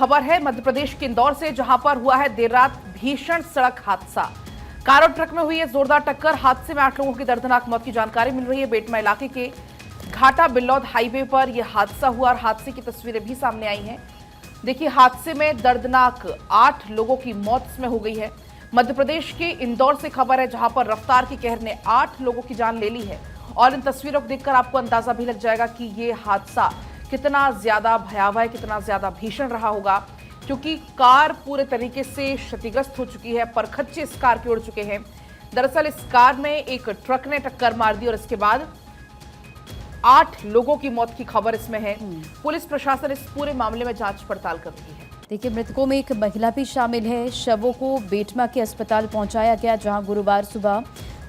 खबर है मध्य प्रदेश के इंदौर से, जहां पर हुआ है देर रात भीषण सड़क हादसा। कार और ट्रक में हुई है जोरदार टक्कर। हादसे में 8 लोगों की दर्दनाक मौत की जानकारी मिल रही है। बेटमा इलाके के घाटा बिल्लौद हाईवे पर यह हादसा हुआ और हादसे की तस्वीरें भी सामने आई हैं। देखिए, हादसे में दर्दनाक 8 लोगों की मौत इसमें हो गई है। मध्य प्रदेश के इंदौर से खबर है, जहां पर रफ्तार की कहर ने 8 लोगों की जान ले ली है। और इन तस्वीरों को देखकर आपको अंदाजा भी लग जाएगा कि ये हादसा कितना ज्यादा भयावह है, कितना ज्यादा भीषण रहा होगा, क्योंकि कार पूरे तरीके से क्षतिग्रस्त हो चुकी है। परखच्चे इस कार के उड़ चुके हैं। दरअसल इस कार में एक ट्रक ने टक्कर मार दी और इसके बाद 8 लोगों की मौत की खबर इसमें है। पुलिस प्रशासन इस पूरे मामले में जांच पड़ताल कर रही है। देखिए, मृतकों में एक महिला भी शामिल है। शवों को बेटमा के अस्पताल पहुंचाया गया, जहां गुरुवार सुबह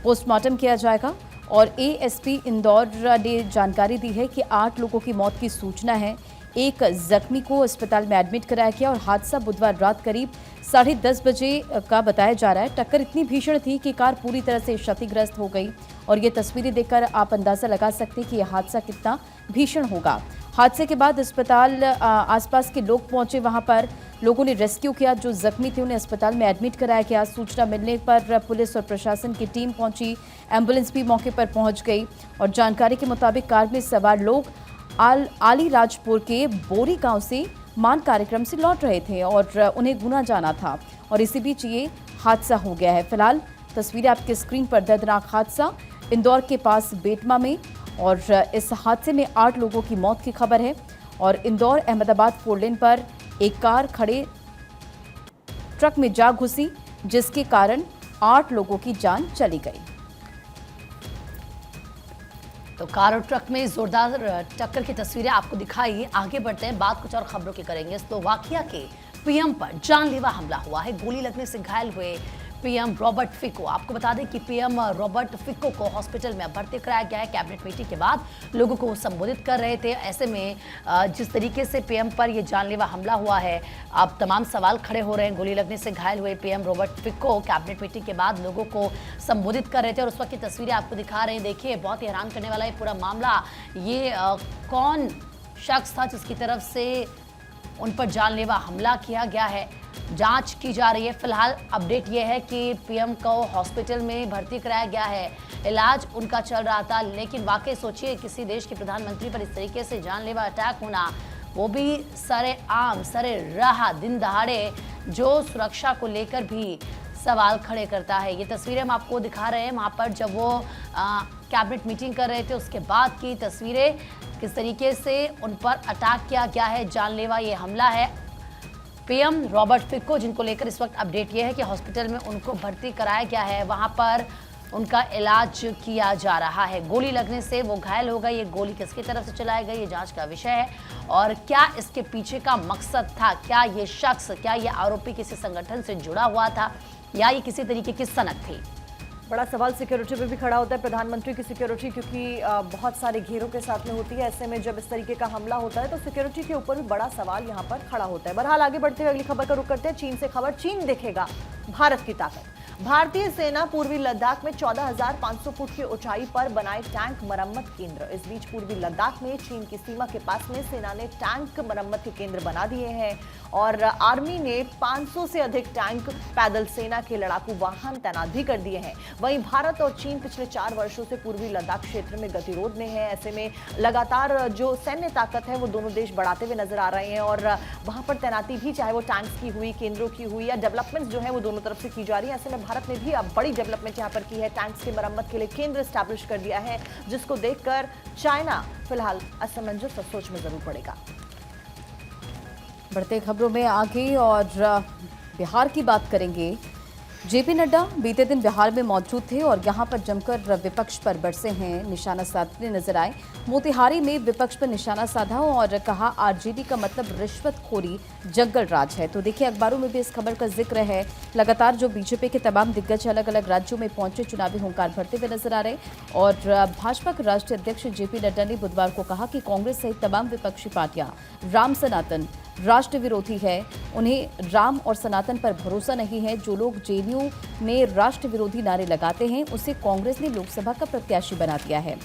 पोस्टमार्टम किया जाएगा। और एएसपी इंदौर ने जानकारी दी है कि 8 लोगों की मौत की सूचना है। एक जख्मी को अस्पताल में एडमिट कराया गया और हादसा बुधवार रात करीब 10:30 बजे का बताया जा रहा है। टक्कर इतनी भीषण थी कि कार पूरी तरह से क्षतिग्रस्त हो गई और ये तस्वीरें देखकर आप अंदाजा लगा सकते हैं कि यह हादसा कितना भीषण होगा। हादसे के बाद अस्पताल आसपास के लोग पहुंचे, वहां पर लोगों ने रेस्क्यू किया। जो जख्मी थे उन्हें अस्पताल में एडमिट कराया गया। सूचना मिलने पर पुलिस और प्रशासन की टीम पहुंची। एम्बुलेंस भी मौके पर पहुंच गई और जानकारी के मुताबिक कार में सवार लोग आलीराजपुर के बोरी गांव से मान कार्यक्रम से लौट रहे थे और उन्हें गुना जाना था और इसी बीच ये हादसा हो गया है। फिलहाल तस्वीरें आपके स्क्रीन पर। दर्दनाक हादसा इंदौर के पास बेटमा में, और इस हादसे में 8 लोगों की मौत की खबर है। और इंदौर अहमदाबाद 4 लेन पर एक कार खड़े ट्रक में जा घुसी, जिसके कारण 8 लोगों की जान चली गई। तो कार और ट्रक में जोरदार टक्कर की तस्वीरें आपको दिखाई। आगे बढ़ते हैं, बात कुछ और खबरों की करेंगे। स्लोवाकिया के पीएम पर जानलेवा हमला हुआ है। गोली लगने से घायल हुए पीएम रॉबर्ट फिको। आपको बता दें कि पीएम रॉबर्ट फिको को हॉस्पिटल में भर्ती कराया गया है। कैबिनेट मीटिंग के बाद लोगों को संबोधित कर रहे थे। ऐसे में जिस तरीके से पीएम पर यह जानलेवा हमला हुआ है, अब तमाम सवाल खड़े हो रहे हैं। गोली लगने से घायल हुए PM Robert Fico cabinet meeting के बाद लोगों को संबोधित कर रहे थे और उस वक्त की तस्वीरें आपको दिखा रहे हैं। देखिए, बहुत ही हैरान करने वाला ये पूरा मामला। ये कौन शख्स था जिसकी तरफ से उन पर जानलेवा हमला किया गया है, जांच की जा रही है। फिलहाल अपडेट यह है कि पीएम को हॉस्पिटल में भर्ती कराया गया है, इलाज उनका चल रहा था। लेकिन वाकई सोचिए, किसी देश के प्रधानमंत्री पर इस तरीके से जानलेवा अटैक होना, वो भी सरेआम सरेराह दिन दहाड़े, जो सुरक्षा को लेकर भी सवाल खड़े करता है। ये तस्वीरें हम आपको दिखा रहे हैं वहाँ पर जब वो कैबिनेट मीटिंग कर रहे थे, उसके बाद की तस्वीरें, किस तरीके से उन पर अटैक किया गया है। जानलेवा ये हमला है। पीएम रॉबर्ट फिको, जिनको लेकर इस वक्त अपडेट ये है कि हॉस्पिटल में उनको भर्ती कराया गया है, वहाँ पर उनका इलाज किया जा रहा है। गोली लगने से वो घायल हो गए। ये गोली किसकी तरफ से चलाई गई, ये जांच का विषय है। और क्या इसके पीछे का मकसद था, क्या ये शख्स, क्या ये आरोपी किसी संगठन से जुड़ा हुआ था या ये किसी तरीके की सनक थी? बड़ा सवाल सिक्योरिटी पे भी खड़ा होता है। प्रधानमंत्री की सिक्योरिटी क्योंकि बहुत सारे घेरों के साथ में होती है, ऐसे में जब इस तरीके का हमला होता है तो सिक्योरिटी के ऊपर भी बड़ा सवाल यहाँ पर खड़ा होता है। बहरहाल आगे बढ़ते हुए अगली खबर का रुख करते हैं। चीन से खबर। चीन देखेगा भारत की ताकत। भारतीय सेना पूर्वी लद्दाख में 14,500 फुट की ऊंचाई पर बनाए टैंक मरम्मत केंद्र। इस बीच पूर्वी लद्दाख में चीन की सीमा के पास में सेना ने टैंक मरम्मत के केंद्र बना दिए हैं और आर्मी ने 500 से अधिक टैंक, पैदल सेना के लड़ाकू वाहन तैनात भी कर दिए हैं। वहीं भारत और चीन पिछले 4 वर्षों से पूर्वी लद्दाख क्षेत्र में गतिरोध में है। ऐसे में लगातार जो सैन्य ताकत है वो दोनों देश बढ़ाते हुए नजर आ रहे हैं और वहां पर तैनाती भी, चाहे वो टैंक्स की हुई, केंद्रों की हुई या डेवलपमेंट जो है वो दोनों तरफ से की जा रही है। ऐसे में भारत ने भी अब बड़ी डेवलपमेंट यहां पर की है। टैंक्स की मरम्मत के लिए केंद्र स्टैब्लिश कर दिया है, जिसको देखकर चाइना फिलहाल असमंजस और सोच में जरूर पड़ेगा। बढ़ते खबरों में आगे और बिहार की बात करेंगे। जेपी नड्डा बीते दिन बिहार में मौजूद थे और यहां पर जमकर विपक्ष पर बरसे हैं, निशाना साधते नजर आए। मोतिहारी में विपक्ष पर निशाना साधा और कहा आरजेडी का मतलब रिश्वतखोरी, जंगल राज है। तो देखिए, अखबारों में भी इस खबर का जिक्र है। लगातार जो बीजेपी के तमाम दिग्गज अलग अलग राज्यों में पहुंचे, चुनावी हुंकार भरते हुए नजर आ रहे। और भाजपा के राष्ट्रीय अध्यक्ष जेपी नड्डा ने बुधवार को कहा कि कांग्रेस सहित तमाम विपक्षी पार्टियां राम सनातन राष्ट्र विरोधी है, उन्हें राम और सनातन पर भरोसा नहीं है। जो लोग जेडीयू में राष्ट्र विरोधी नारे लगाते हैं, उसे कांग्रेस ने लोकसभा का प्रत्याशी बना दिया है।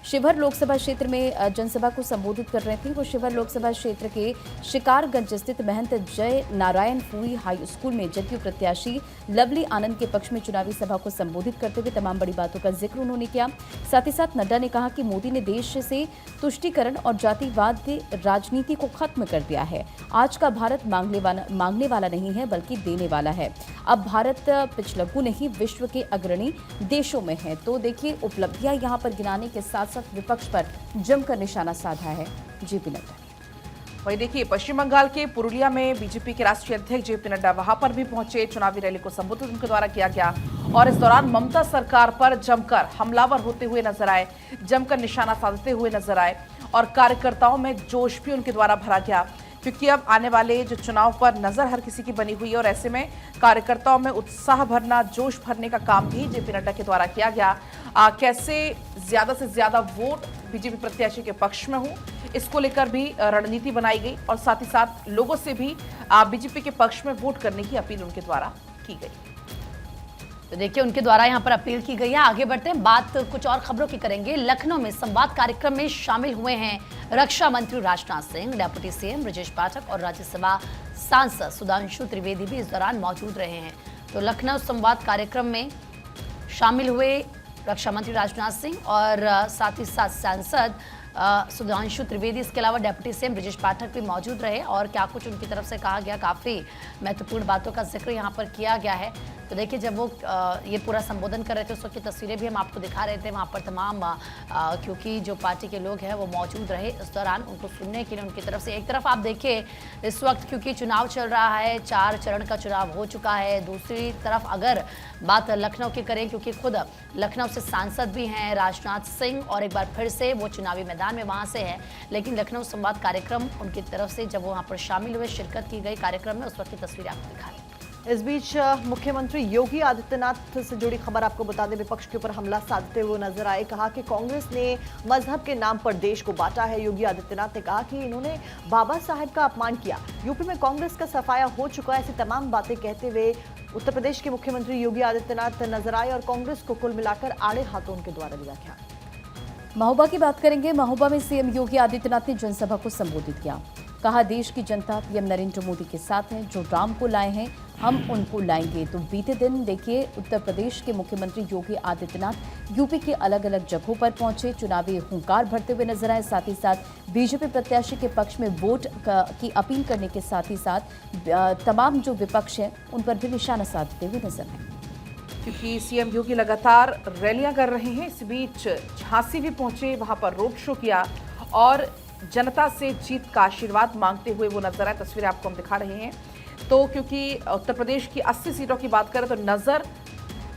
शिवहर लोकसभा क्षेत्र में जनसभा को संबोधित कर रही थी। वो शिवहर लोकसभा क्षेत्र के शिकारगंज स्थित महंत जय नारायण फूई हाई स्कूल में जदयू प्रत्याशी लवली आनंद के पक्ष में चुनावी सभा को संबोधित करते हुए तमाम बड़ी बातों का जिक्र उन्होंने किया। साथ ही साथ नड्डा ने कहा कि मोदी ने देश से तुष्टीकरण और जातिवाद राजनीति को खत्म कर दिया है। आज का भारत मांगने वाला नहीं है बल्कि देने वाला है। अब भारत पिछलग्गू नहीं विश्व के अग्रणी देशों में है। तो देखिए उपलब्धियां यहां पर गिनाने के साथ साथ विपक्ष पर जमकर निशाना साधा है जेपी नड्डा ने। वही देखिए पश्चिम बंगाल के पुरुलिया में बीजेपी के राष्ट्रीय अध्यक्ष जेपी नड्डा वहां पर भी पहुंचे। चुनावी रैली को संबोधित उनके द्वारा किया गया और इस दौरान ममता सरकार पर जमकर हमलावर होते हुए नजर आए, जमकर निशाना साधते हुए नजर आए और कार्यकर्ताओं में जोश भी उनके द्वारा भरा गया, क्योंकि अब आने वाले जो चुनाव पर नजर हर किसी की बनी हुई है और ऐसे में कार्यकर्ताओं में उत्साह भरना, जोश भरने का काम भी जेपी नड्डा के द्वारा किया गया। कैसे ज्यादा से ज्यादा वोट बीजेपी प्रत्याशी के पक्ष में हो, इसको लेकर भी रणनीति बनाई गई और साथ ही साथ लोगों से भी बीजेपी के पक्ष में वोट करने की अपील उनके द्वारा की गई। तो देखिए उनके द्वारा यहाँ पर अपील की गई है। आगे बढ़ते हैं, बात कुछ और खबरों की करेंगे। लखनऊ में संवाद कार्यक्रम में शामिल हुए हैं रक्षा मंत्री राजनाथ सिंह, डिप्टी सीएम ब्रजेश पाठक और राज्यसभा सांसद सुधांशु त्रिवेदी भी इस दौरान मौजूद रहे हैं। तो लखनऊ संवाद कार्यक्रम में शामिल हुए रक्षा मंत्री राजनाथ सिंह और साथ ही साथ सांसद सुधांशु त्रिवेदी, इसके अलावा डिप्टी सीएम ब्रजेश पाठक भी मौजूद रहे और क्या कुछ उनकी तरफ से कहा गया, काफ़ी महत्वपूर्ण बातों का जिक्र यहाँ पर किया गया है। तो देखिए जब वो ये पूरा संबोधन कर रहे थे उस वक्त की तस्वीरें भी हम आपको दिखा रहे थे। वहाँ पर तमाम क्योंकि जो पार्टी के लोग हैं वो मौजूद रहे इस दौरान उनको सुनने के लिए। उनकी तरफ से एक तरफ आप देखिए इस वक्त क्योंकि चुनाव चल रहा है, 4 चरण का चुनाव हो चुका है। दूसरी तरफ अगर बात लखनऊ की करें, क्योंकि खुद लखनऊ से सांसद भी हैं राजनाथ सिंह और एक बार फिर से वो चुनावी मैदान में वहाँ से है, लेकिन लखनऊ संवाद कार्यक्रम उनकी तरफ से जब वो वहाँ पर शामिल हुए, शिरकत की गई कार्यक्रम में, उस वक्त की तस्वीरें आपको दिखा रहे हैं। इस बीच मुख्यमंत्री योगी आदित्यनाथ से जुड़ी खबर आपको बता दें, विपक्ष के ऊपर हमला साधते हुए नजर आए। कहा कि कांग्रेस ने मजहब के नाम पर देश को बांटा है। योगी आदित्यनाथ ने कहा कि इन्होंने बाबा साहेब का अपमान किया, यूपी में कांग्रेस का सफाया हो चुका है। ऐसी तमाम बातें कहते हुए उत्तर प्रदेश के मुख्यमंत्री योगी आदित्यनाथ नजर आए और कांग्रेस को कुल मिलाकर आड़े हाथों उनके द्वारा लिया गया। महोबा की बात करेंगे। महोबा में सीएम योगी आदित्यनाथ ने जनसभा को संबोधित किया। कहा देश की जनता पीएम नरेंद्र मोदी के साथ है, जो राम को लाए हैं हम उनको लाएंगे। तो बीते दिन देखिए उत्तर प्रदेश के मुख्यमंत्री योगी आदित्यनाथ यूपी के अलग अलग जगहों पर पहुंचे, चुनावी हुंकार भरते हुए नजर आए। साथ ही साथ बीजेपी प्रत्याशी के पक्ष में वोट की अपील करने के साथ ही साथ तमाम जो विपक्ष है उन पर भी निशाना साधते हुए नजर आए। क्योंकि सीएम योगी लगातार रैलियां कर रहे हैं, इस बीच झांसी भी पहुंचे, वहां पर रोड शो किया और जनता से जीत का आशीर्वाद मांगते हुए वो नजर आए। तस्वीरें आपको हम दिखा रहे हैं। तो क्योंकि उत्तर प्रदेश की 80 सीटों की बात करें तो नजर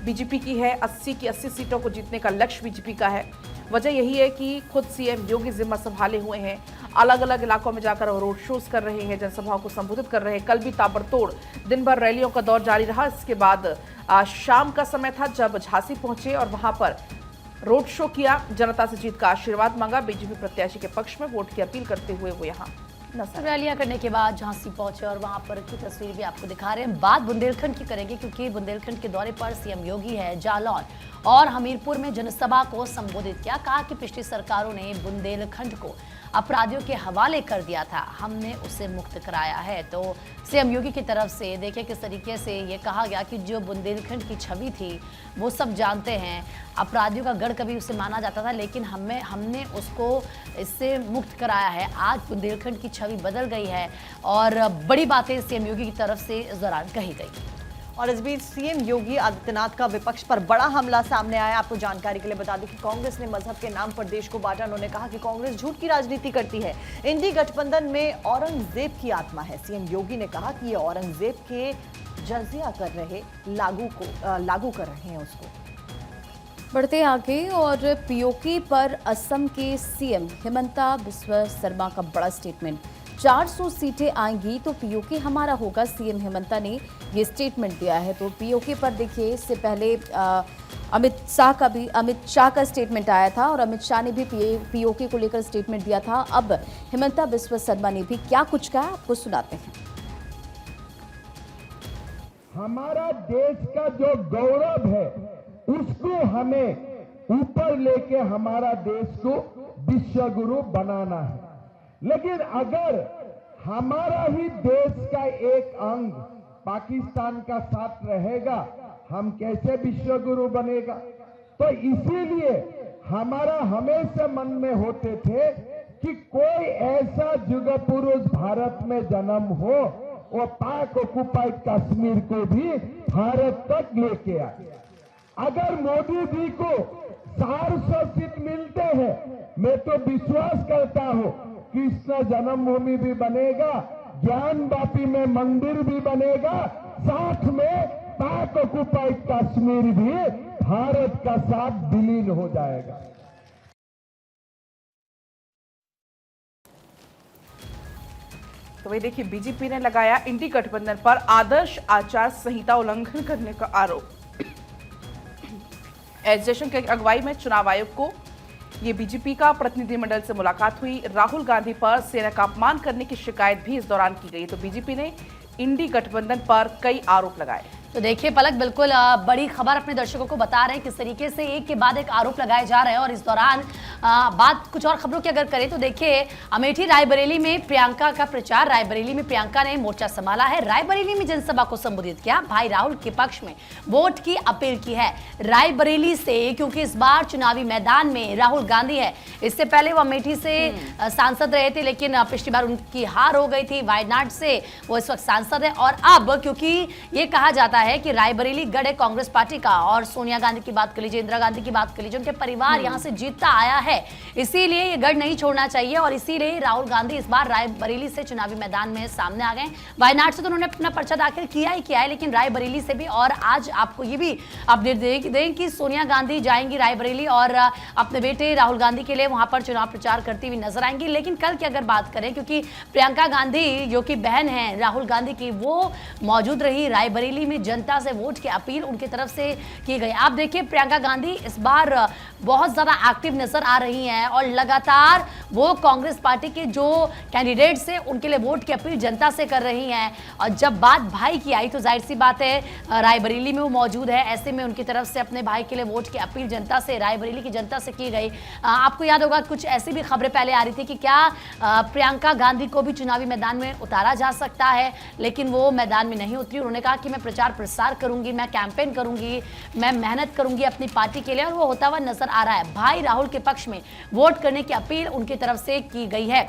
बीजेपी की है, 80 की 80 सीटों को जीतने का लक्ष्य बीजेपी का है। वजह यही है कि खुद सीएम योगी जिम्मा संभाले हुए हैं, अलग अलग इलाकों में जाकर वो रोड शोज कर रहे हैं, जनसभाओं को संबोधित कर रहे हैं। कल भी ताबड़तोड़ दिन भर रैलियों का दौर जारी रहा। इसके बाद शाम का समय था जब झांसी पहुंचे और वहां पर रोड शो किया, जनता से जीत का आशीर्वाद मांगा, बीजेपी प्रत्याशी के पक्ष में वोट की अपील करते हुए वो यहाँ रैलियां करने के बाद झांसी पहुंचे और वहां पर की तस्वीर भी आपको दिखा रहे हैं। बात बुंदेलखंड की करेंगे क्योंकि बुंदेलखंड के दौरे पर सीएम योगी है जालौन और हमीरपुर में जनसभा को संबोधित किया। कहा कि पिछली सरकारों ने बुंदेलखंड को अपराधियों के हवाले कर दिया था, हमने उसे मुक्त कराया है। तो सीएम योगी की तरफ से देखिए किस तरीके से ये कहा गया कि जो बुंदेलखंड की छवि थी वो सब जानते हैं, अपराधियों का गढ़ कभी उसे माना जाता था, लेकिन हमने उसको इससे मुक्त कराया है। आज बुंदेलखंड की छवि बदल गई है और बड़ी बातें सीएम योगी की तरफ से इस दौरान कही गई। और इस बीच सीएम योगी आदित्यनाथ का विपक्ष पर बड़ा हमला सामने आया। आपको जानकारी के लिए बता दें कि कांग्रेस ने मजहब के नाम पर देश को बांटा। उन्होंने कहा कि कांग्रेस झूठ की राजनीति करती है, इंडी गठबंधन में औरंगजेब की आत्मा है। सीएम योगी ने कहा कि ये औरंगजेब के जजिया कर रहे लागू कर रहे हैं उसको। बढ़ते आगे और पीओके पर असम के सीएम हिमंता बिस्वा शर्मा का बड़ा स्टेटमेंट। 400 सीटें आएंगी तो पीओके हमारा होगा, सीएम हिमंता ने ये स्टेटमेंट दिया है। तो पीओके पर देखिए इससे पहले अमित शाह का स्टेटमेंट आया था और अमित शाह ने भी पीओके को लेकर स्टेटमेंट दिया था। अब हिमंता बिस्वा शर्मा ने भी क्या कुछ कहा आपको सुनाते हैं। हमारा देश का जो गौरव है उसको हमें ऊपर लेके हमारा देश को विश्व गुरु बनाना है। लेकिन अगर हमारा ही देश का एक अंग पाकिस्तान का साथ रहेगा, हम कैसे विश्व गुरु बनेगा? तो इसीलिए हमारा हमेशा मन में होते थे कि कोई ऐसा युग पुरुष भारत में जन्म हो, वो पाक ऑक्युपाइड कश्मीर को भी भारत तक लेके आए। अगर मोदी जी को 400 सीट मिलते हैं, मैं तो विश्वास करता हूं कृष्ण जन्मभूमि भी बनेगा, ज्ञान वापी में मंदिर भी बनेगा, साथ में पाक ऑक्युपाइड कश्मीर भी भारत का साथ विलीन हो जाएगा। तो वही देखिए, बीजेपी ने लगाया इंडी गठबंधन पर आदर्श आचार संहिता उल्लंघन करने का आरोप। एस जयशंकर की अगुवाई में चुनाव आयोग को ये बीजेपी का प्रतिनिधिमंडल से मुलाकात हुई। राहुल गांधी पर सेना का अपमान करने की शिकायत भी इस दौरान की गई। तो बीजेपी ने इंडी गठबंधन पर कई आरोप लगाए। तो देखिए पलक, बिल्कुल बड़ी खबर अपने दर्शकों को बता रहे हैं किस तरीके से एक के बाद एक आरोप लगाए जा रहे हैं। और इस दौरान बात कुछ और खबरों की अगर करें तो देखिए, अमेठी रायबरेली में प्रियंका का प्रचार। रायबरेली में प्रियंका ने मोर्चा संभाला है। रायबरेली में जनसभा को संबोधित किया। भाई राहुल के पक्ष में वोट की अपील की है रायबरेली से, क्योंकि इस बार चुनावी मैदान में राहुल गांधी है। इससे पहले वो अमेठी से सांसद रहे थे, लेकिन पिछली बार उनकी हार हो गई थी। वायनाड से वो इस वक्त सांसद है। और अब क्योंकि ये कहा जाता है कि रायबरेली गढ़ है कांग्रेस पार्टी का, और सोनिया गांधी की बात कर लीजिए, इंदिरा गांधी की बात कर लीजिए, उनके परिवार यहां से जीतता आया है, इसीलिए ये गढ़ नहीं छोड़ना चाहिए। और इसीलिए राहुल गांधी इस बार रायबरेली से चुनावी मैदान में सामने आ गए। वायनाड से तो उन्होंने अपना पर्चा दाखिल किया ही किया है, लेकिन रायबरेली से भी। और आज आपको ये भी अपडेट दें कि सोनिया गांधी जाएंगी रायबरेली और अपने बेटे राहुल गांधी के लिए वहां पर चुनाव प्रचार करती हुई नजर आएंगी। लेकिन कल की अगर बात करें, क्योंकि प्रियंका गांधी जो कि बहन है राहुल गांधी की, वो मौजूद रही रायबरेली में, जनता से वोट की अपील उनकी तरफ से की गई। आप देखिए, प्रियंका गांधी इस बार बहुत ज्यादा एक्टिव नजर आ रही हैं और लगातार वो कांग्रेस पार्टी के जो कैंडिडेट्स हैं उनके लिए वोट की अपील जनता से कर रही हैं। और जब बात भाई की आई तो जाहिर सी बात है रायबरेली में वो मौजूद है, ऐसे में उनकी तरफ से अपने भाई के लिए वोट की अपील जनता से, रायबरेली की जनता से की गई। आपको याद होगा कुछ ऐसी भी खबरें पहले आ रही थी कि क्या प्रियंका गांधी को भी चुनावी मैदान में उतारा जा सकता है, लेकिन वो मैदान में नहीं उतरी। उन्होंने कहा कि मैं प्रचार प्रसार करूंगी, मैं कैंपेन करूंगी, मैं मेहनत करूंगी अपनी पार्टी के लिए, और वो होता हुआ नजर आ रहा है। भाई राहुल के पक्ष में वोट करने की अपील उनकी तरफ से की गई है।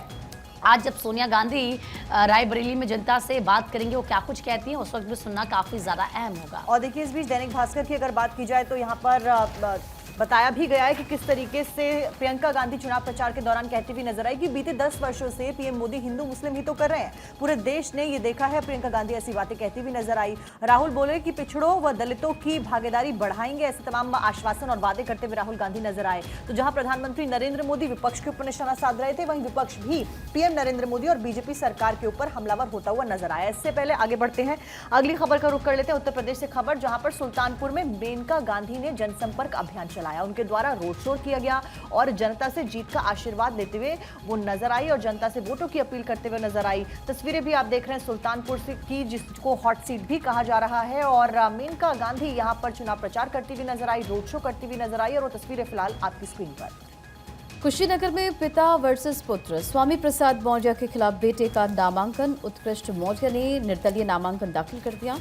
आज जब सोनिया गांधी रायबरेली में जनता से बात करेंगे, वो क्या कुछ कहती हैं, उस वक्त भी सुनना काफी ज्यादा अहम होगा। और देखिए, इस बीच दैनिक भास्कर की अगर बात की जाए तो यहाँ पर बताया भी गया है कि किस तरीके से प्रियंका गांधी चुनाव प्रचार के दौरान कहती हुई नजर आई कि बीते 10 वर्षों से पीएम मोदी हिंदू मुस्लिम ही तो कर रहे हैं, पूरे देश ने ये देखा है। प्रियंका गांधी ऐसी बातें कहती हुई नजर आई। राहुल बोले कि पिछड़ों व दलितों की भागीदारी बढ़ाएंगे, ऐसे तमाम आश्वासन और वादे करते हुए राहुल गांधी नजर आए। तो जहां प्रधानमंत्री नरेंद्र मोदी विपक्ष के ऊपर निशाना साध रहे थे, वहीं विपक्ष भी पीएम नरेंद्र मोदी और बीजेपी सरकार के ऊपर हमलावर होता हुआ नजर आया। इससे पहले आगे बढ़ते हैं, अगली खबर का रुख कर लेते हैं। उत्तर प्रदेश से खबर, जहां पर सुल्तानपुर में मेनका गांधी ने जनसंपर्क अभियान चलाया। उनके द्वारा रोड शो किया गया और जनता से जीत का आशीर्वाद लेते हुए वो नजर आई और जनता से वोटों की अपील करते हुए नजर आई। तस्वीरें भी आप देख रहे हैं सुल्तानपुर से की, जिसको हॉट सीट भी कहा जा रहा है। और मेनका गांधी यहां पर चुनाव प्रचार करती हुई नजर आई, रोड शो करती हुई नजर आई, और वो तस्वीरें फिलहाल आपकी स्क्रीन पर। कुशीनगर में पिता वर्सेस पुत्र, स्वामी प्रसाद मौर्य के खिलाफ बेटे का नामांकन। उत्कृष्ट मौर्य ने निर्दलीय नामांकन दाखिल कर दिया।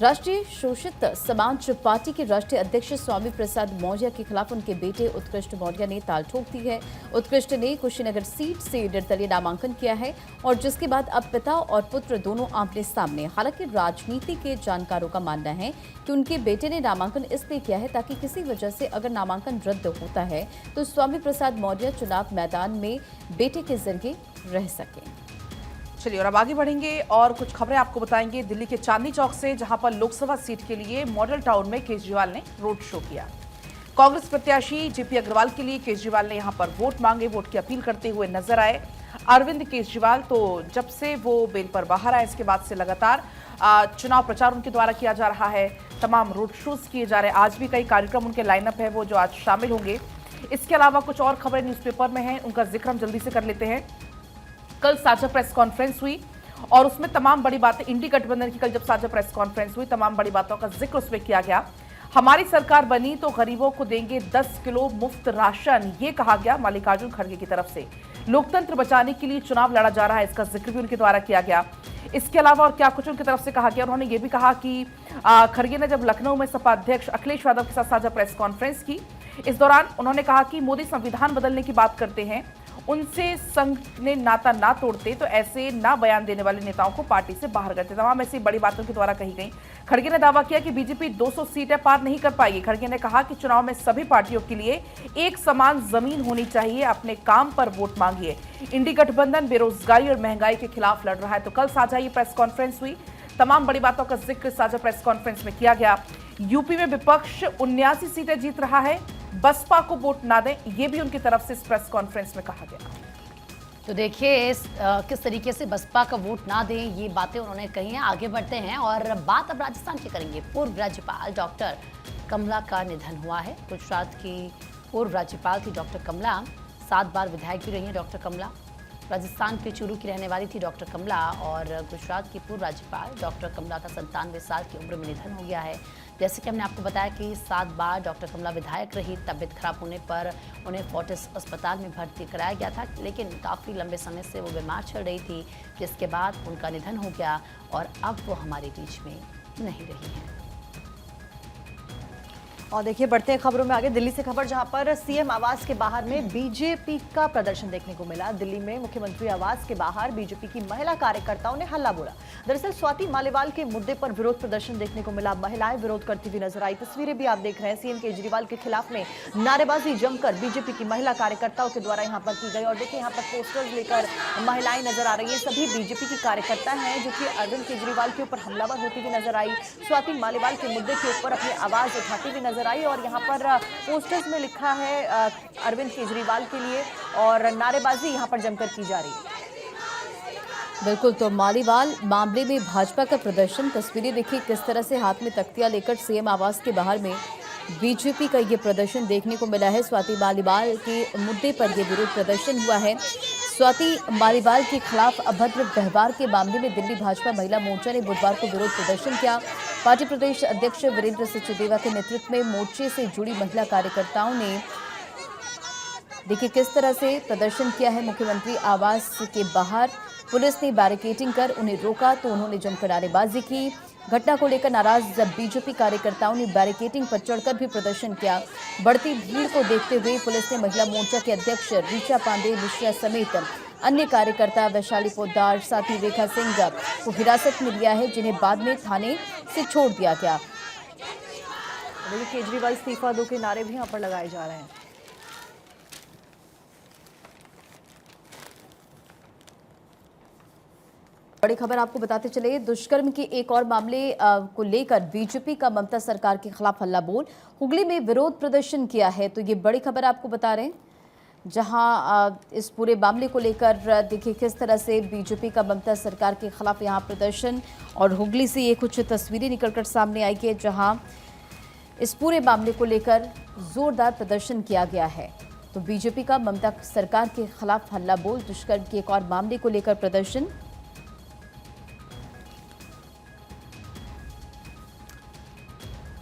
राष्ट्रीय शोषित समाज पार्टी के राष्ट्रीय अध्यक्ष स्वामी प्रसाद मौर्य के खिलाफ उनके बेटे उत्कृष्ट मौर्य ने ताल ठोक दी है। उत्कृष्ट ने कुशीनगर सीट से निर्दलीय नामांकन किया है और जिसके बाद अब पिता और पुत्र दोनों आमने सामने। हालांकि राजनीति के जानकारों का मानना है कि उनके बेटे ने नामांकन इसलिए किया है ताकि किसी वजह से अगर नामांकन रद्द होता है तो स्वामी प्रसाद मौर्य चुनाव मैदान में बेटे के जरिए रह सकें। चलिए और अब आगे बढ़ेंगे और कुछ खबरें आपको बताएंगे दिल्ली के चांदनी चौक से, जहां पर लोकसभा सीट के लिए मॉडल टाउन में केजरीवाल ने रोड शो किया। कांग्रेस प्रत्याशी जेपी अग्रवाल के लिए केजरीवाल ने यहां पर वोट मांगे, वोट की अपील करते हुए नजर आए। अरविंद केजरीवाल तो जब से वो बेल पर बाहर आए इसके बाद से लगातार चुनाव प्रचार उनके द्वारा किया जा रहा है, तमाम रोड शोज किए जा रहे हैं। आज भी कई कार्यक्रम उनके लाइनअप है वो जो आज शामिल होंगे। इसके अलावा कुछ और खबरें न्यूज़पेपर में हैं, उनका जिक्र हम जल्दी से कर लेते हैं। कल साझा प्रेस कॉन्फ्रेंस हुई और उसमें तमाम बड़ी बातें, इंडी गठबंधन की कल जब साझा प्रेस कॉन्फ्रेंस हुई तमाम बड़ी बातों का जिक्र उसमें किया गया। हमारी सरकार बनी तो गरीबों को देंगे 10 किलो मुफ्त राशन, ये कहा गया मल्लिकार्जुन खड़गे की तरफ से। लोकतंत्र बचाने के लिए चुनाव लड़ा जा रहा है, इसका जिक्र भी उनके द्वारा किया गया। इसके अलावा और क्या कुछ उनकी तरफ से कहा गया, उन्होंने ये भी कहा कि खड़गे ने जब लखनऊ में सपा अध्यक्ष अखिलेश यादव के साथ साझा प्रेस कॉन्फ्रेंस की, इस दौरान उन्होंने कहा कि मोदी संविधान बदलने की बात करते हैं, उनसे संघ ने नाता ना तोड़ते तो ऐसे ना बयान देने वाले नेताओं को पार्टी से बाहर करते। तमाम ऐसी बड़ी बातों के द्वारा कही गई। खड़गे ने दावा किया कि बीजेपी 200 सीटें पार नहीं कर पाएगी। खड़गे ने कहा कि चुनाव में सभी पार्टियों के लिए एक समान जमीन होनी चाहिए, अपने काम पर वोट मांगिए। इंडी गठबंधन बेरोजगारी और महंगाई के खिलाफ लड़ रहा है। तो कल साझा ये प्रेस कॉन्फ्रेंस हुई, तमाम बड़ी बातों का जिक्र साझा प्रेस कॉन्फ्रेंस में किया गया। यूपी में विपक्ष 79 सीटें जीत रहा है, बसपा को वोट ना दें, ये भी उनकी तरफ से इस प्रेस कॉन्फ्रेंस में कहा गया। तो देखिए किस तरीके से बसपा का वोट ना दें, ये बातें उन्होंने कही हैं। आगे बढ़ते हैं और बात अब राजस्थान की करेंगे। पूर्व राज्यपाल डॉक्टर कमला का निधन हुआ है। गुजरात की पूर्व राज्यपाल थी डॉक्टर कमला, 7 बार विधायक भी रही हैं डॉक्टर कमला। राजस्थान के चूरू की रहने वाली थी डॉक्टर कमला और गुजरात की पूर्व राज्यपाल डॉक्टर कमला का 97 साल की उम्र में निधन हो गया है। जैसे कि हमने आपको बताया कि 7 बार डॉक्टर कमला विधायक रही। तबियत खराब होने पर उन्हें फोर्टिस अस्पताल में भर्ती कराया गया था, लेकिन काफ़ी लंबे समय से वो बीमार चल रही थी, जिसके बाद उनका निधन हो गया और अब वो हमारे बीच में नहीं रही हैं। और देखिए बढ़ते हैं खबरों में आगे। दिल्ली से खबर, जहां पर सीएम आवास के बाहर में बीजेपी का प्रदर्शन देखने को मिला। दिल्ली में मुख्यमंत्री आवास के बाहर बीजेपी की महिला कार्यकर्ताओं ने हल्ला बोला। दरअसल स्वाति मालीवाल के मुद्दे पर विरोध प्रदर्शन देखने को मिला। महिलाएं विरोध करती हुई नजर आई। तस्वीरें भी आप देख रहे हैं। सीएम केजरीवाल के खिलाफ में नारेबाजी जमकर बीजेपी की महिला कार्यकर्ताओं के द्वारा यहाँ पर की गई। और देखिए यहाँ पर पोस्टर्स लेकर महिलाएं नजर आ रही है। सभी बीजेपी की कार्यकर्ता हैं जो कि अरविंद केजरीवाल के ऊपर हमलावर होती हुई नजर आई। स्वाति मालीवाल के मुद्दे के ऊपर अपनी आवाज उठाती हुई नजर आई और यहाँ पर पोस्टर्स में लिखा है अरविंद केजरीवाल के लिए और नारेबाजी यहाँ पर जमकर की जा रही है। बिल्कुल, तो मालीवाल मामले में भाजपा का प्रदर्शन, तस्वीरें देखिए किस तरह से हाथ में तख्तियां लेकर सीएम आवास के बाहर में बीजेपी का ये प्रदर्शन देखने को मिला है। स्वाति मालीवाल के मुद्दे पर यह विरोध प्रदर्शन हुआ है। स्वाति मालीवाल के खिलाफ अभद्र व्यवहार के मामले में दिल्ली भाजपा महिला मोर्चा ने बुधवार को विरोध प्रदर्शन किया। पार्टी प्रदेश अध्यक्ष वीरेंद्र सचदेवा के नेतृत्व में मोर्चे से जुड़ी महिला कार्यकर्ताओं ने देखिए किस तरह से प्रदर्शन किया है। मुख्यमंत्री आवास के बाहर पुलिस ने बैरिकेडिंग कर उन्हें रोका तो उन्होंने जमकर नारेबाजी की। घटना को लेकर नाराज बीजेपी कार्यकर्ताओं ने बैरिकेडिंग पर चढ़कर भी प्रदर्शन किया। बढ़ती भीड़ को देखते हुए पुलिस ने महिला मोर्चा के अध्यक्ष ऋचा पांडे मिश्रा समेत अन्य कार्यकर्ता वैशाली पोद्दार, साथी रेखा सिंह को हिरासत में लिया है, जिन्हें बाद में थाने से छोड़ दिया गया। केजरीवाल इस्तीफा दो के नारे भी यहाँ पर लगाए जा रहे हैं। बड़ी खबर आपको बताते चले, दुष्कर्म के एक और मामले को लेकर बीजेपी का ममता सरकार के खिलाफ हल्ला बोल। हुगली में विरोध प्रदर्शन किया है, तो ये बड़ी खबर आपको बता रहे हैं, जहां इस पूरे मामले को लेकर देखिए किस तरह से बीजेपी का ममता सरकार के खिलाफ यहां प्रदर्शन। और हुगली से ये कुछ तस्वीरें निकलकर सामने आई है, जहां इस पूरे मामले को लेकर जोरदार प्रदर्शन किया गया है। तो बीजेपी का ममता सरकार के खिलाफ हल्ला बोल, दुष्कर्म के एक और मामले को लेकर प्रदर्शन।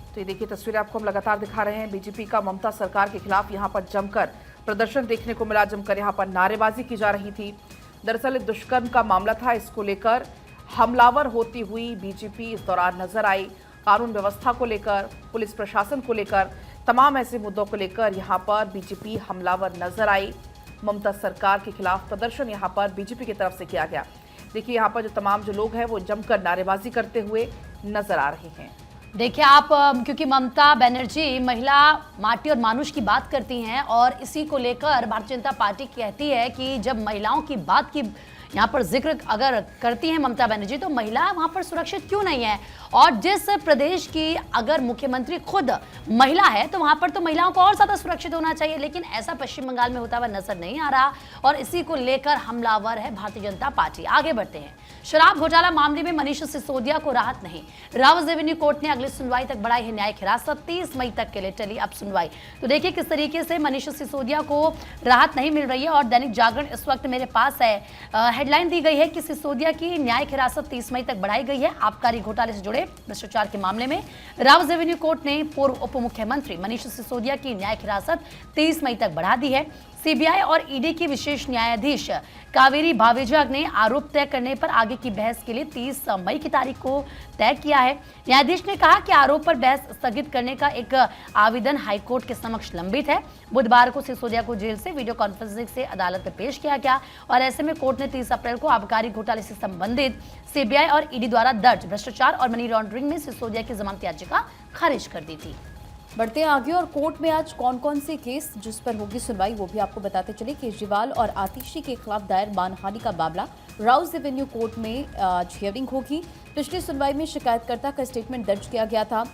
तो ये देखिए तस्वीरें आपको हम लगातार दिखा रहे हैं। बीजेपी का ममता सरकार के खिलाफ यहां पर जमकर प्रदर्शन देखने को मिला, जमकर यहां पर नारेबाजी की जा रही थी। दरअसल दुष्कर्म का मामला था, इसको लेकर हमलावर होती हुई बीजेपी इस दौरान नजर आई। कानून व्यवस्था को लेकर, पुलिस प्रशासन को लेकर, तमाम ऐसे मुद्दों को लेकर यहां पर बीजेपी हमलावर नजर आई। ममता सरकार के खिलाफ प्रदर्शन यहां पर बीजेपी की तरफ से किया गया। देखिए यहाँ पर जो तमाम जो लोग हैं वो जमकर नारेबाजी करते हुए नजर आ रहे हैं। देखिए आप, क्योंकि ममता बनर्जी महिला, माटी और मानुष की बात करती हैं और इसी को लेकर भारतीय जनता पार्टी कहती है कि जब महिलाओं की बात की यहाँ पर जिक्र अगर करती हैं ममता बनर्जी, तो महिला वहाँ पर सुरक्षित क्यों नहीं है। और जिस प्रदेश की अगर मुख्यमंत्री खुद महिला है तो वहाँ पर तो महिलाओं को और ज़्यादा सुरक्षित होना चाहिए, लेकिन ऐसा पश्चिम बंगाल में होता हुआ नजर नहीं आ रहा और इसी को लेकर हमलावर है भारतीय जनता पार्टी। आगे बढ़ते हैं। शराब घोटाला मामले में मनीष सिसोदिया को राहत नहीं, रावत रेवेन्यू कोर्ट ने अगली सुनवाई तक बढ़ाई है न्यायिक हिरासत। 30 मई तक के लिए चली अब सुनवाई। तो देखिए किस तरीके से मनीष सिसोदिया को राहत नहीं मिल रही है और दैनिक जागरण इस वक्त मेरे पास हेडलाइन दी गई है कि सिसोदिया की न्यायिक हिरासत 30 मई तक बढ़ाई गई है। आबकारी घोटाले से जुड़े भ्रष्टाचार के मामले में राउज रेवेन्यू कोर्ट ने पूर्व उप मुख्यमंत्री मनीष सिसोदिया की न्यायिक हिरासत 30 मई तक बढ़ा दी है। सीबीआई और ईडी की विशेष न्यायाधीश कावेरी भावेजाग ने आरोप तय करने पर आगे की बहस के लिए 30 मई की तारीख को तय किया है। न्यायाधीश ने कहा कि आरोप पर बहस स्थगित करने का एक आवेदन हाईकोर्ट के समक्ष लंबित है। बुधवार को सिसोदिया को जेल से वीडियो कॉन्फ्रेंसिंग से अदालत में पेश किया गया और ऐसे में कोर्ट ने 30 अप्रैल को आबकारी घोटाले से संबंधित सीबीआई और ईडी द्वारा दर्ज भ्रष्टाचार और मनी लॉन्ड्रिंग में सिसोदिया की जमानत याचिका खारिज कर दी थी। बढ़ते हैं आगे और कोर्ट में आज कौन कौन से केस जिस पर होगी सुनवाई वो भी आपको बताते चले। केजरीवाल और आतिशी के खिलाफ दायर मानहानि का मामला राउज रेवेन्यू कोर्ट में आज हियरिंग होगी। पिछली सुनवाई में शिकायतकर्ता का स्टेटमेंट दर्ज किया गया था।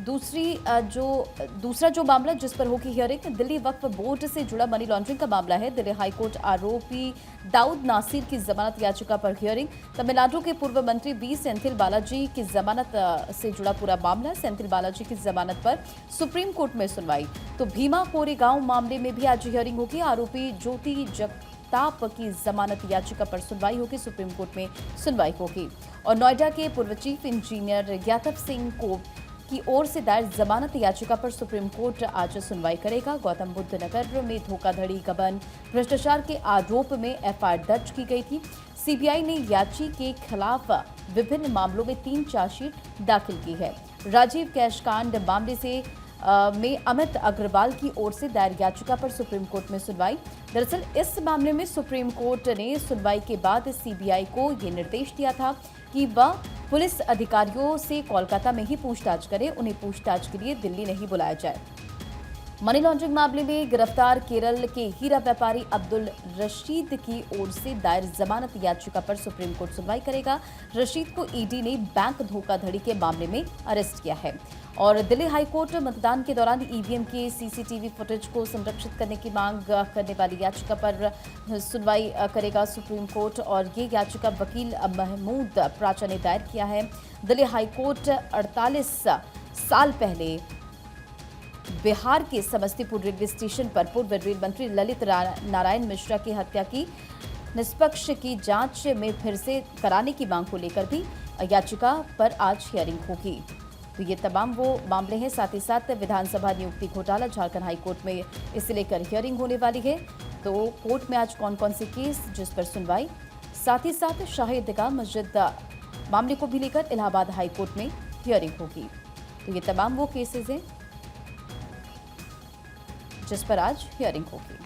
दूसरा जो मामला जिस पर होगी हियरिंग दिल्ली वक्फ बोर्ड से जुड़ा मनी लॉन्ड्रिंग का मामला है। दिल्ली हाईकोर्ट आरोपी दाऊद नासिर की जमानत याचिका पर हियरिंग। तमिलनाडु के पूर्व मंत्री बी सेंथिल बालाजी की जमानत से जुड़ा पूरा मामला। सेंथिल बालाजी की जमानत पर सुप्रीम कोर्ट में सुनवाई। तो भीमा कोरेगांव मामले में भी आज हियरिंग होगी। आरोपी ज्योति जगताप की जमानत याचिका पर सुनवाई होगी। सुप्रीम कोर्ट में सुनवाई होगी। और नोएडा के पूर्व चीफ इंजीनियर ज्ञातव सिंह को की ओर से दायर जमानत याचिका पर सुप्रीम कोर्ट आज सुनवाई करेगा। गौतम बुद्ध नगर में धोखाधड़ी गबन भ्रष्टाचार के आरोप में एफआईआर दर्ज की गई थी। सीबीआई ने याची के खिलाफ विभिन्न मामलों में 3 चार्जशीट दाखिल की है। राजीव कैश कांड मामले से में अमित अग्रवाल की ओर से दायर याचिका पर सुप्रीम कोर्ट में सुनवाई। दरअसल इस मामले में सुप्रीम कोर्ट ने सुनवाई के बाद सीबीआई को ये निर्देश दिया था कि वह पुलिस अधिकारियों से कोलकाता में ही पूछताछ करे, उन्हें पूछताछ के लिए दिल्ली नहीं बुलाया जाए। मनी लॉन्ड्रिंग मामले में गिरफ्तार केरल के हीरा व्यापारी अब्दुल रशीद की ओर से दायर जमानत याचिका पर सुप्रीम कोर्ट सुनवाई करेगा। रशीद को ईडी ने बैंक धोखाधड़ी के मामले में अरेस्ट किया है। और दिल्ली हाईकोर्ट मतदान के दौरान ईवीएम के सीसीटीवी फुटेज को संरक्षित करने की मांग करने वाली याचिका पर सुनवाई करेगा सुप्रीम कोर्ट। और ये याचिका वकील महमूद प्राचा ने दायर किया है। दिल्ली हाईकोर्ट 48 साल पहले बिहार के समस्तीपुर रेलवे स्टेशन पर पूर्व रेल मंत्री ललित नारायण मिश्रा की हत्या की निष्पक्ष की जांच में फिर से कराने की मांग को लेकर भी याचिका पर आज हियरिंग होगी। तो ये तमाम वो मामले हैं। साथ ही साथ विधानसभा नियुक्ति घोटाला झारखंड हाईकोर्ट में इसे लेकर हियरिंग होने वाली है। तो कोर्ट में आज कौन कौन से केस जिस पर सुनवाई, साथ ही साथ शाही ईदगाह मस्जिद मामले को भी लेकर इलाहाबाद हाईकोर्ट में हियरिंग होगी। तो ये तमाम वो केसेस हैं जिस पर आज हियरिंग होगी।